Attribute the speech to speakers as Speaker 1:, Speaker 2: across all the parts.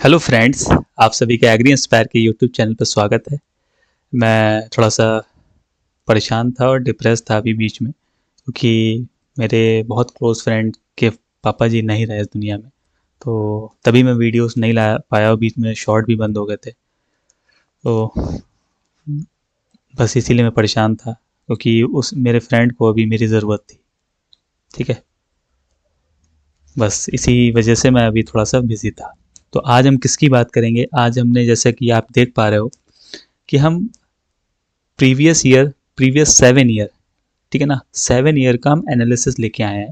Speaker 1: Hello friends, आप सभी का एग्री इंस्पायर के यूट्यूब चैनल पर स्वागत है। मैं थोड़ा सा परेशान था और डिप्रेस था अभी बीच में, क्योंकि मेरे बहुत क्लोज फ्रेंड के पापा जी नहीं रहे इस दुनिया में। तो तभी मैं वीडियोस नहीं ला पाया और बीच में शॉर्ट भी बंद हो गए थे। तो बस इसीलिए मैं परेशान था, क्योंकि उस मेरे फ्रेंड को अभी मेरी ज़रूरत थी। ठीक है, बस इसी वजह से मैं अभी थोड़ा सा बिजी था। तो आज हम किसकी बात करेंगे? आज हमने, जैसा कि आप देख पा रहे हो, कि हम प्रीवियस 7 ईयर, ठीक है ना, 7 ईयर का हम एनालिसिस लेके आए हैं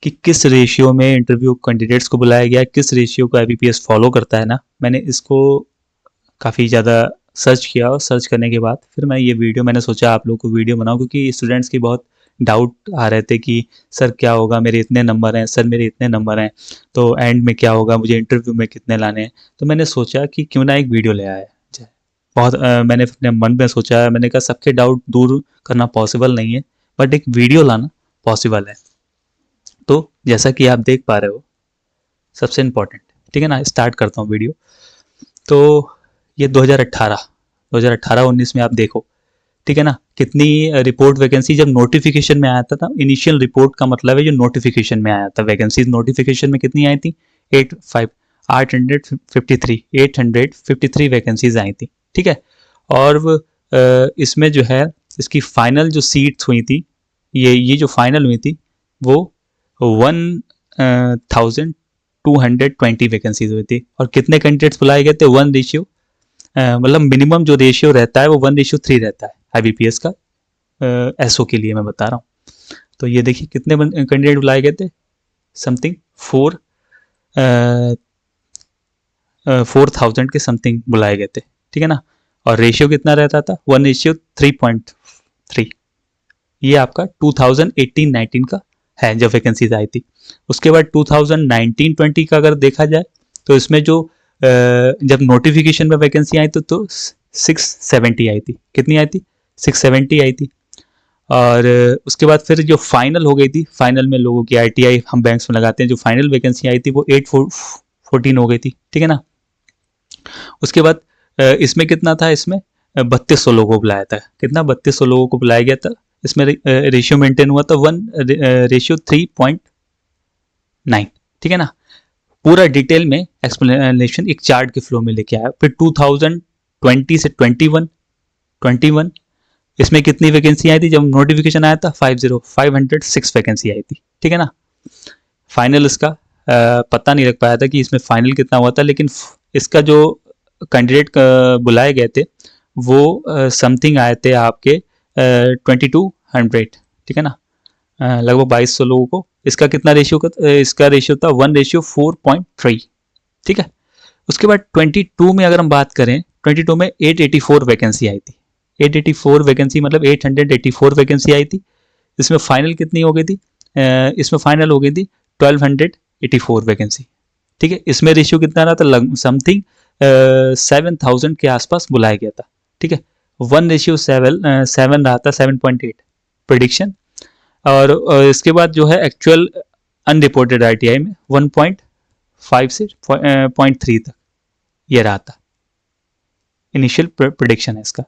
Speaker 1: कि किस रेशियो में इंटरव्यू कैंडिडेट्स को बुलाया गया, किस रेशियो को आईबीपीएस फॉलो करता है ना। मैंने इसको काफ़ी ज़्यादा सर्च किया और सर्च करने के बाद फिर मैं ये वीडियो, मैंने सोचा आप लोग को वीडियो बनाऊं, क्योंकि स्टूडेंट्स की बहुत डाउट आ रहे थे कि सर क्या होगा, मेरे इतने नंबर हैं, सर मेरे इतने नंबर हैं, तो एंड में क्या होगा, मुझे इंटरव्यू में कितने लाने हैं। तो मैंने सोचा कि क्यों ना एक वीडियो ले आया जाए। बहुत मैंने अपने मन में सोचा, मैंने कहा सबके डाउट दूर करना पॉसिबल नहीं है, बट एक वीडियो लाना पॉसिबल है। तो जैसा कि आप देख पा रहे हो, सबसे इम्पोर्टेंट, ठीक है ना, स्टार्ट करता हूँ वीडियो। तो ये 2018-19 में आप देखो, ठीक है ना, कितनी रिपोर्ट वैकेंसी जब नोटिफिकेशन में आया था। इनिशियल रिपोर्ट का मतलब है जो नोटिफिकेशन में आया था, वैकेंसीज नोटिफिकेशन में कितनी आई थी? 853 वैकेंसीज आई थी। ठीक है, और इसमें जो है, इसकी फाइनल जो सीट्स हुई थी, ये जो फाइनल हुई थी वो 1220 वैकेंसीज हुई थी। और कितने कैंडिडेट्स बुलाए गए थे? 1 रेशियो, मतलब मिनिमम जो रेशियो रहता है वो 1:3 रहता है आईबीपीएस का। एसओ के लिए मैं बता रहा हूँ। तो ये देखिए कितने कैंडिडेट बुलाए गए थे, समथिंग 4000 के समथिंग बुलाए गए थे। ठीक है ना, और रेशियो कितना रहता था? 1:3.3। ये आपका 2018-19 का है जब वैकेंसीज आई थी। उसके बाद 2019-20 का अगर देखा जाए तो इसमें जो जब नोटिफिकेशन में वैकेंसी आई तो 670 आई थी। कितनी आई थी? 670 आई थी। और उसके बाद फिर जो फाइनल हो गई थी, फाइनल में लोगों की आईटीआई हम बैंक्स में लगाते हैं, जो फाइनल वैकेंसी आई थी वो 814 हो गई थी। ठीक है ना, उसके बाद इसमें कितना था? इसमें 3200 लोगों को बुलाया था। कितना? 3200 लोगों को बुलाया गया था। इसमें रेशियो मेंटेन हुआ था 1:3.9। ठीक है ना, पूरा डिटेल में एक्सप्लेनेशन एक चार्ट के फ्लो में लेके आया। फिर 2020 से 21 इसमें कितनी वैकेंसी आई थी जब नोटिफिकेशन आया था? 506 वैकेंसी आई थी। ठीक है ना, फाइनल इसका पता नहीं लग पाया था कि इसमें फाइनल कितना हुआ था, लेकिन इसका जो कैंडिडेट बुलाए गए थे वो समथिंग आए थे आपके 2200। ठीक है ना, लगभग 2200 लोगों को। इसका कितना रेशियो का? इसका रेशियो था 1:4.3। ठीक है, उसके बाद 22 में अगर हम बात करें, 22 में 884 वैकेंसी आई थी। 884 वैकेंसी मतलब 884 वैकेंसी आई थी। इसमें फाइनल कितनी हो गई थी? इसमें फाइनल हो गई थी 1284 वैकेंसी। ठीक है, इसमें रेशियो कितना रहा था? समथिंग 7000 के आसपास बुलाया गया था। ठीक है, 1:7 रहा था, 7.8 प्रिडिक्शन। और इसके बाद जो है एक्चुअल अनरिपोर्टेड आईटीआई में 1.5 से 0.3 तक ये रहा था। इनिशियल प्रिडिक्शन है इसका,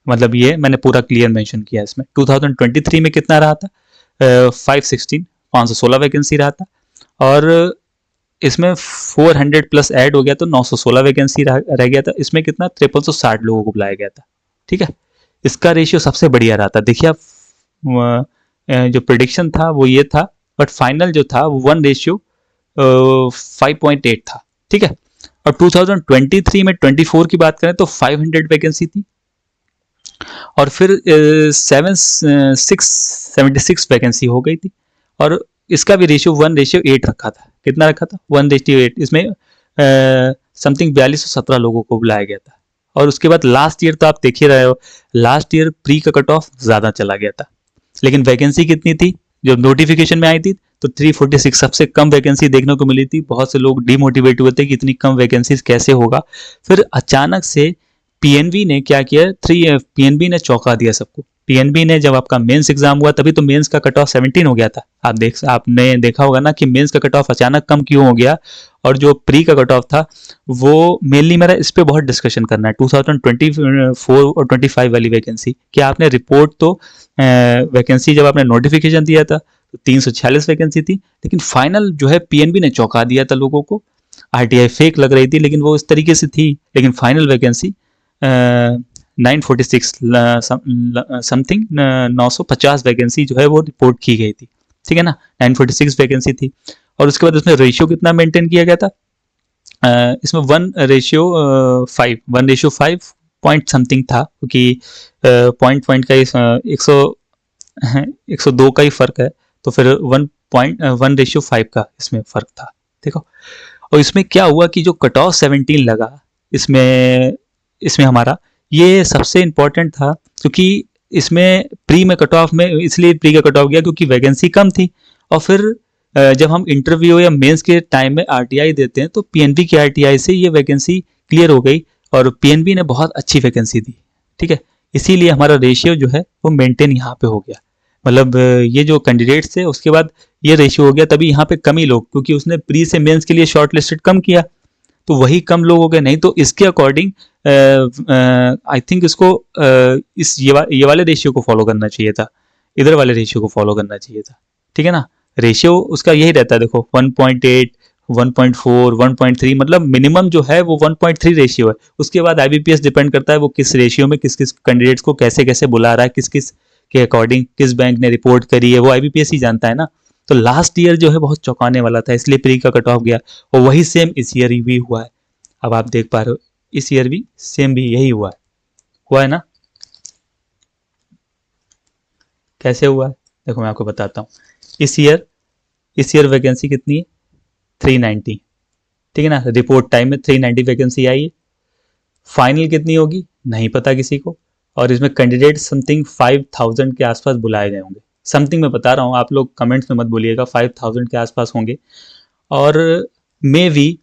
Speaker 1: मतलब ये मैंने पूरा क्लियर मेंशन किया इसमें। 2023 में कितना रहा था? 516 वैकेंसी रहा था। और इसमें 400 प्लस ऐड हो गया तो 916 वैकेंसी रह गया था। इसमें कितना? 5360 लोगों को बुलाया गया था। ठीक है, इसका रेशियो सबसे बढ़िया रहा था। देखिए आप, जो प्रिडिक्शन था वो ये था, बट फाइनल जो था वो 1:5.8 था। ठीक है, और 2023 में 24 की बात करें तो 500 वैकेंसी थी। और फिर 676 वैकेंसी हो गई थी। और इसका भी रेशियो 1:8 रखा था। कितना रखा था? 1:8। इसमें समथिंग 4217 लोगों को बुलाया गया था। और उसके बाद लास्ट ईयर तो आप देख ही रहे हो, लास्ट ईयर प्री का कट ऑफ ज़्यादा चला गया था, लेकिन वैकेंसी कितनी थी जब नोटिफिकेशन में आई थी? तो 346, सबसे कम वैकेंसी देखने को मिली थी। बहुत से लोग डिमोटिवेट हुए थे कि इतनी कम वैकेंसीज कैसे होगा। फिर अचानक से पीएनबी ने क्या किया, पीएनबी ने चौंका दिया सबको। पीएनबी ने जब आपका मेंस एग्जाम हुआ तभी तो मेंस का कट ऑफ 17 हो गया था। आपने देखा होगा ना कि मेंस का कट ऑफ अचानक कम क्यों हो गया, और जो प्री का कट ऑफ था वो मेनली मेरा इस पे बहुत डिस्कशन करना है 2024 और 25 वाली वैकेंसी। क्या आपने रिपोर्ट तो वैकेंसी जब आपने नोटिफिकेशन दिया था तो 346 वैकेंसी थी, लेकिन फाइनल जो है पीएनबी ने चौंका दिया था लोगों को। आरटीआई फेक लग रही थी लेकिन वो इस तरीके से थी, लेकिन फाइनल वैकेंसी 946 समथिंग 950 वैकेंसी जो है वो रिपोर्ट की गई थी, ठीक है ना। 946 वैकेंसी थी, और उसके बाद उसमें रेशियो कितना मेंटेन किया गया था, इसमें 1:5 पॉइंट समथिंग था, क्योंकि पॉइंट पॉइंट का 102 का ही फर्क है, तो फिर 1:1:5 का इसमें फर्क था, देखो। और इसमें क्या हुआ कि जो कट ऑफ 17 लगा इसमें इसमें हमारा ये सबसे इंपॉर्टेंट था, क्योंकि इसमें प्री में कट ऑफ में इसलिए प्री का कट ऑफ गया क्योंकि वैकेंसी कम थी, और फिर जब हम इंटरव्यू या मेंस के टाइम में आरटीआई देते हैं तो पीएनबी के आरटीआई से ये वैकेंसी क्लियर हो गई, और पीएनबी ने बहुत अच्छी वैकेंसी दी, ठीक है। इसीलिए हमारा रेशियो जो है वो मेंटेन यहाँ पे हो गया, मतलब ये जो कैंडिडेट्स थे उसके बाद ये रेशियो हो गया, तभी यहाँ पे कम ही लोग, क्योंकि उसने प्री से मेंस के लिए शॉर्ट लिस्टेड कम किया तो वही कम लोग हो गए। नहीं तो इसके अकॉर्डिंग आई थिंक इसको ये वाले रेशियो को फॉलो करना चाहिए था, इधर वाले रेशियो को फॉलो करना चाहिए था, ठीक है ना। रेशियो उसका यही रहता है, देखो 1.8 1.4 1.3, मतलब मिनिमम जो है वो 1.3 रेशियो है। उसके बाद आईबीपीएस डिपेंड करता है वो किस रेशियो में किस किस कैंडिडेट्स को कैसे कैसे बुला रहा है, किस किस के अकॉर्डिंग किस बैंक ने रिपोर्ट करी है, वो आईबीपीएस ही जानता है ना। तो लास्ट ईयर जो है बहुत चौंकाने वाला था, इसलिए प्री का कट ऑफ गया, और वही सेम इस ईयर भी हुआ है। अब आप देख पा रहे हो इस ईयर भी सेम भी यही हुआ है ना। कैसे हुआ है देखो मैं आपको बताता हूँ। इस ईयर वैकेंसी कितनी है, 390, ठीक है ना। रिपोर्ट टाइम में 390 वैकेंसी आई है, फाइनल कितनी होगी नहीं पता किसी को, और इसमें कैंडिडेट समथिंग 5000 के आसपास बुलाए गए होंगे। समथिंग मैं बता रहा हूँ, आप लोग कमेंट्स में मत बोलिएगा, 5000 के आसपास होंगे। और मे भी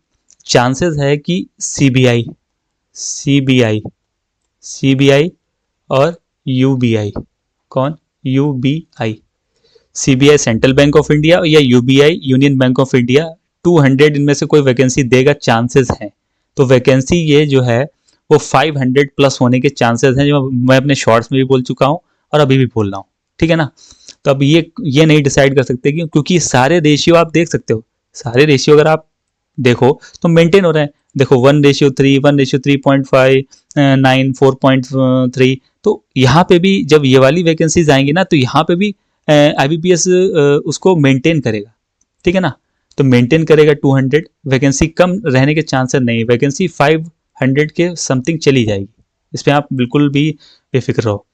Speaker 1: चांसेस है कि सीबीआई और यूबीआई, कौन, UBI, CBI central bank of India या UBI union bank of India, 200 इनमें से कोई वैकेंसी देगा, चांसेस हैं। तो वैकेंसी ये जो है वो 500 प्लस होने के चांसेस हैं, जो मैं अपने शॉर्ट्स में भी बोल चुका हूँ और अभी भी बोल रहा हूँ, ठीक है ना। तो अब ये नहीं डिसाइड कर सकते कि, क्योंकि सारे रेशियो आप देख सकते हो, सारे रेशियो अगर आप देखो तो मेंटेन हो रहे हैं। देखो 1:3 1:3.5 9 4.3, तो यहाँ पे भी जब ये वाली वैकेंसीज आएंगी ना तो यहाँ पे भी आईबीपीएस उसको मेंटेन करेगा, ठीक है ना। तो मेंटेन करेगा 200, वैकेंसी कम रहने के चांसेस नहीं, वैकेंसी 500 के समथिंग चली जाएगी, इसमें आप बिल्कुल भी बेफिक्र रहो।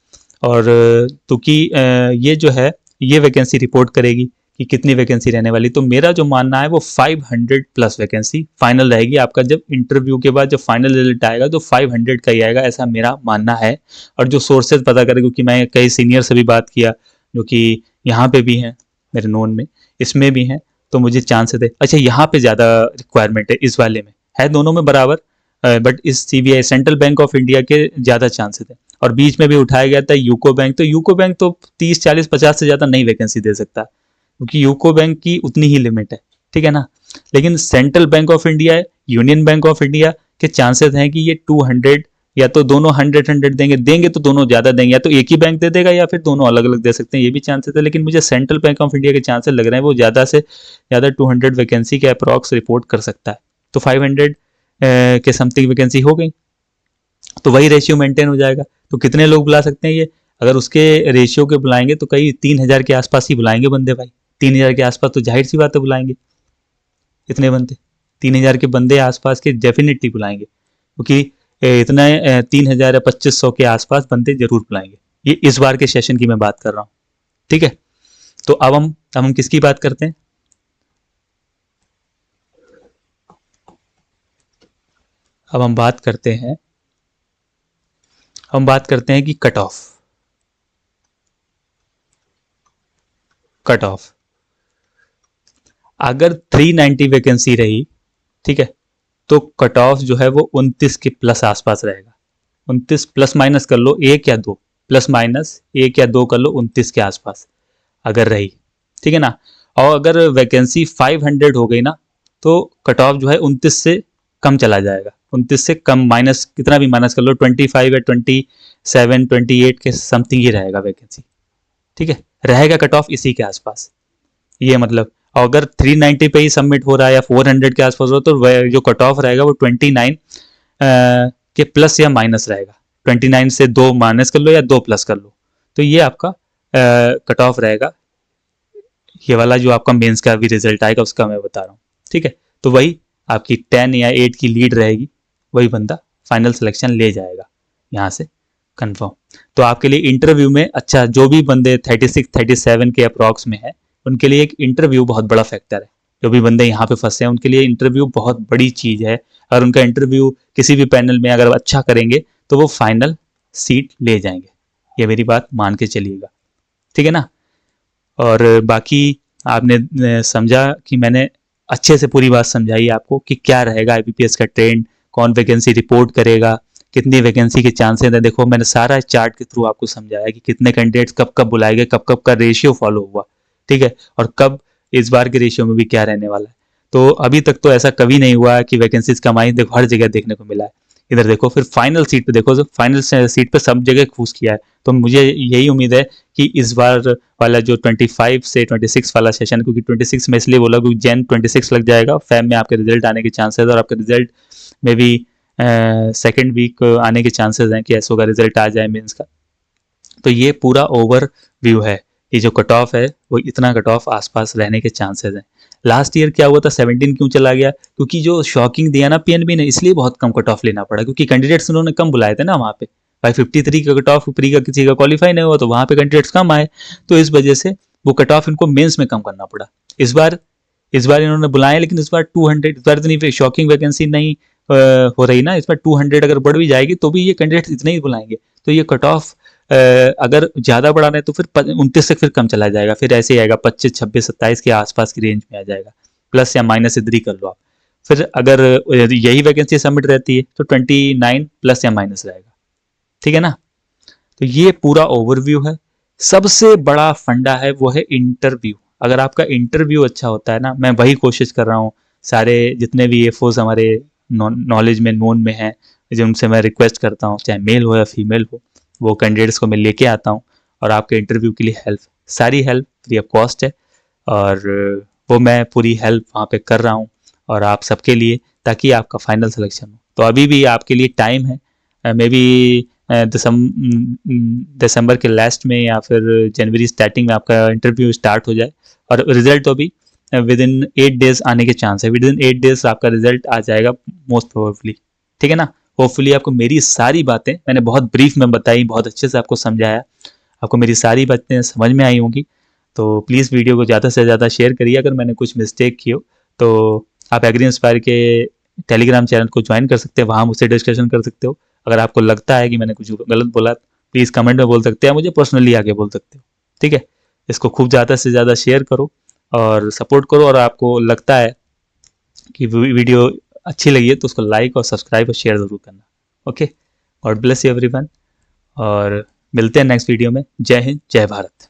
Speaker 1: और क्योंकि ये जो है ये वैकेंसी रिपोर्ट करेगी कि कितनी वैकेंसी रहने वाली, तो मेरा जो मानना है वो 500 प्लस वैकेंसी फाइनल रहेगी आपका। जब इंटरव्यू के बाद जब फाइनल रिजल्ट आएगा तो 500 का ही आएगा, ऐसा मेरा मानना है। और जो सोर्सेज पता करें, क्योंकि मैं कई सीनियर से भी बात किया जो कि यहाँ पे भी हैं मेरे नोन में, इसमें भी हैं, तो मुझे चांसेस है। अच्छा यहाँ पे ज़्यादा रिक्वायरमेंट है, इस वाले में है दोनों में बराबर, बट इस CBI central bank of India के ज़्यादा चांसेस है। और बीच में भी उठाया गया था यूको बैंक, तो यूको बैंक तो 30 40 50 से ज़्यादा नहीं वैकेंसी दे सकता, क्योंकि यूको बैंक की उतनी ही लिमिट है, ठीक है ना। लेकिन central bank of India, union bank of India के चांसेस हैं कि ये 200 या तो दोनों 100 देंगे तो दोनों ज़्यादा देंगे, या तो एक ही बैंक दे देगा या फिर दोनों अलग अलग दे सकते हैं, ये भी चांसेस है। लेकिन मुझे सेंट्रल बैंक ऑफ इंडिया के चांसेस लग रहे हैं वो ज़्यादा से ज़्यादा 200 वैकेंसी के अप्रॉक्स रिपोर्ट कर सकता है, तो 500 के समथिंग वैकेंसी हो गई, तो वही रेशियो मेंटेन हो जाएगा। तो कितने लोग बुला सकते हैं ये, अगर उसके रेशियो के बुलाएंगे तो कई 3000 के आसपास ही बुलाएंगे बंदे भाई, 3000 के आसपास तो जाहिर सी बात है बुलाएंगे, इतने बंदे 3000 के बंदे आसपास के डेफिनेटली बुलाएंगे, क्योंकि इतना 3000 या 2500 के आसपास बंदे जरूर बुलाएंगे। ये इस बार के सेशन की मैं बात कर रहा हूँ, ठीक है। तो अब हम किसकी बात करते हैं, अब हम बात करते हैं कि कट ऑफ अगर 390 वैकेंसी रही, ठीक है, तो कट ऑफ जो है वो 29 के प्लस आसपास रहेगा, 29 प्लस माइनस कर लो 1 या 2, प्लस माइनस 1 या 2 कर लो 29 के आसपास अगर रही, ठीक है ना। और अगर वैकेंसी 500 हो गई ना तो कट ऑफ जो है 29 से कम चला जाएगा, 29 से कम, माइनस कितना भी माइनस कर लो, 25 या 27 28 के समथिंग ही रहेगा वैकेंसी, ठीक है, रहेगा कट ऑफ इसी के आसपास, ये मतलब। और अगर 390 पे ही सबमिट हो रहा है या 400 के आसपास हो तो जो कट ऑफ रहेगा वो 29 के प्लस या माइनस रहेगा, 29 से 2 माइनस कर लो या 2 प्लस कर लो, तो ये आपका कट ऑफ रहेगा। ये वाला जो आपका मेंस का भी रिजल्ट आएगा उसका मैं बता रहा हूँ, ठीक है। तो वही आपकी 10 या 8 की लीड रहेगी, वही बंदा फाइनल सिलेक्शन ले जाएगा यहाँ से कंफर्म। तो आपके लिए इंटरव्यू में, अच्छा जो भी बंदे 36 37 के अप्रॉक्स में है उनके लिए एक इंटरव्यू बहुत बड़ा फैक्टर है। जो भी बंदे यहाँ पे फंसे हैं उनके लिए इंटरव्यू बहुत बड़ी चीज़ है। अगर उनका इंटरव्यू किसी भी पैनल में अगर अच्छा करेंगे तो वो फाइनल सीट ले जाएंगे, ये मेरी बात मान के चलिएगा, ठीक है ना। और बाकी आपने समझा कि मैंने अच्छे से पूरी बात समझाई आपको कि क्या रहेगा आईबीपीएस का ट्रेंड, कौन वैकेंसी रिपोर्ट करेगा, कितनी वैकेंसी के चांसेस है। देखो मैंने सारा चार्ट के थ्रू आपको समझाया कि कितने कैंडिडेट्स कब कब बुलाए गए, कब कब का रेशियो फॉलो हुआ, ठीक है, और कब इस बार के रेशियो में भी क्या रहने वाला है। तो अभी तक तो ऐसा कभी नहीं हुआ कि वैकेंसीज कम आई, देखो हर जगह देखने को मिला है। इधर देखो फिर फाइनल सीट पे देखो, तो फाइनल सीट पे सब जगह खूस किया है। तो मुझे यही उम्मीद है कि इस बार वाला जो 25 से 26 वाला सेशन, क्योंकि 26 में इसलिए बोला क्योंकि जैन 26 लग जाएगा, फैब में आपके रिजल्ट आने के चांसेस, और आपके रिजल्ट में भी सेकेंड वीक आने के चांसेस हैं कि एसओ का रिजल्ट आ जाए मेंस का। तो ये पूरा ओवर व्यू है कि जो कट ऑफ है वो इतना कट ऑफ आसपास रहने के चांसेस हैं। लास्ट ईयर क्या हुआ था, 17 क्यों चला गया, क्योंकि जो शॉकिंग दिया ना पीएनबी ने, इसलिए बहुत कम कट ऑफ लेना पड़ा, क्योंकि कैंडिडेट्स उन्होंने कम बुलाए थे ना वहाँ पे। भाई 53 का कट ऑफ प्री का किसी का क्वालिफाई नहीं हुआ तो वहाँ पे कैंडिडेट्स कम आए, तो इस वजह से वो कट ऑफ इनको मेंस में कम करना पड़ा। इस बार इन्होंने बुलाए, लेकिन इस बार 200, इस बार इतनी शॉकिंग वैकेंसी नहीं हो रही ना, इस बार 200 अगर बढ़ भी जाएगी तो भी ये कैंडिडेट्स इतने ही बुलाएंगे। तो ये कट ऑफ अगर ज़्यादा बढ़ाना है तो फिर 29 तक फिर कम चला जाएगा, फिर ऐसे ही आएगा 25 26 27 के आसपास की रेंज में आ जाएगा, प्लस या माइनस इधर ही कर लो आप। फिर अगर यही वैकेंसी सबमिट रहती है तो 29 प्लस या माइनस रहेगा, ठीक है ना। तो ये पूरा ओवरव्यू है। सबसे बड़ा फंडा है वो है इंटरव्यू। अगर आपका इंटरव्यू अच्छा होता है ना, मैं वही कोशिश कर रहा हूँ, सारे जितने भी एफओज हमारे नॉलेज में नोन में हैं, जिनसे मैं रिक्वेस्ट करता हूँ, चाहे मेल हो या फीमेल हो, वो कैंडिडेट्स को मैं लेके आता हूँ और आपके इंटरव्यू के लिए सारी हेल्प फ्री ऑफ कॉस्ट है, और वो मैं पूरी हेल्प वहाँ पे कर रहा हूँ और आप सबके लिए, ताकि आपका फाइनल सिलेक्शन हो। तो अभी भी आपके लिए टाइम है, मे बी दिसंबर के लास्ट में या फिर जनवरी स्टार्टिंग में आपका इंटरव्यू स्टार्ट हो जाए, और रिजल्ट तो भी विद इन 8 डेज आने के चांस है, विद इन 8 डेज आपका रिजल्ट आ जाएगा मोस्ट प्रोबेबली, ठीक है ना। होपफुली आपको मेरी सारी बातें मैंने बहुत ब्रीफ में बताई, बहुत अच्छे से आपको समझाया, आपको मेरी सारी बातें समझ में आई होंगी। तो प्लीज़ वीडियो को ज़्यादा से ज़्यादा शेयर करिए। अगर मैंने कुछ मिस्टेक की हो तो आप एग्री इंस्पायर के टेलीग्राम चैनल को ज्वाइन कर सकते हैं, वहाँ मुझसे डिस्कशन कर सकते हो। अगर आपको लगता है कि मैंने कुछ गलत बोला प्लीज़ कमेंट में बोल सकते हैं, मुझे पर्सनली आके बोल सकते हो, ठीक है। इसको खूब ज़्यादा से ज़्यादा शेयर करो और सपोर्ट करो, और आपको लगता है कि वीडियो अच्छी लगी है तो उसको लाइक और सब्सक्राइब और शेयर ज़रूर करना। Okay, God bless you everyone, और मिलते हैं नेक्स्ट वीडियो में। जय हिंद, जय भारत।